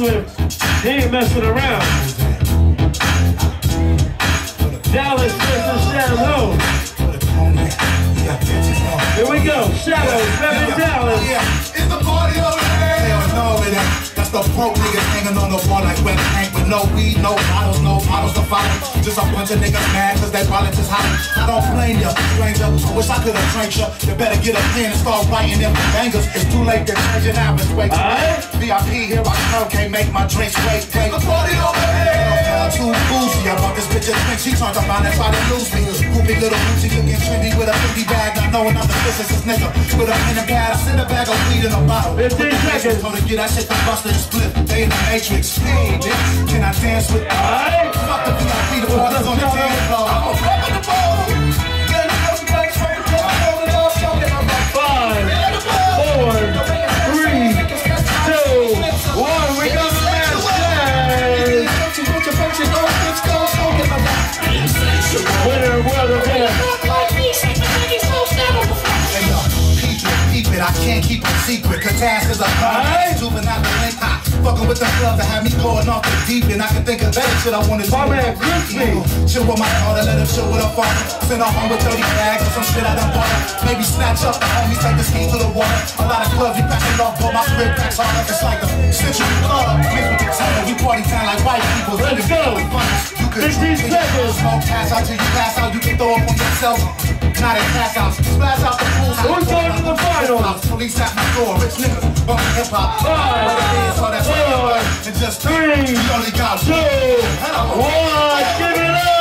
Swift. He ain't messing around. Dallas versus Shadowz. Here we go. Shadowz versus Dallas. It's the party over there. Hell no, it ain't. That's the broke niggas hanging on the wall like wet tank with no weed, no bottles to follow. Just a bunch of niggas mad cause they wallet is hot. I don't blame ya, stranger. I wish I could have trained ya. You better get a pen and start writing them bangers. It's too late to change it now. It's way too late. VIP here, I come, can't make my drinks wait. The party over here. Too bougie. I bought this bitch a drink. She turned around and tried to lose me. Goofy little booty looking trendy with a 50 bag. Not knowing I'm the business nigga. With a pen and pad, I send a bag of weed in a bottle. 15 seconds. Told her get that shit to Buster and split. They in the Matrix. Hey, bitch, can I dance with? Fuck the VIP, the party's on the dance floor. I'm a fuck with the ball. Get it up, like straight up, roll it up, talking about 5, 4, 3, 2, 1. We got the match. Winner, brother, winner. I can't keep a secret, cause task is a crime. Juvenile link hot. Fucking with the club that had me going off the deep end. I can think of better shit I wanna do. My man, Crispy. Chill with my daughter, let her chill with her father. Send her home with 30 bags or some shit I done bought her. Maybe snatch up the homies, take the ski to the water. A lot of clubs, you pack it off, but my crib packs on like it's like a century club. Mixed with the time, we party time like white people. Let's go. You could 15 seconds. Smoke cash out till you pass out. You can throw up on yourself. Not in cash out. Splash out the pool. Who's going to the final? Police at my door, rich niggas, bumping hip hop. 5, 4, and just 3, 2, 1. Give it up.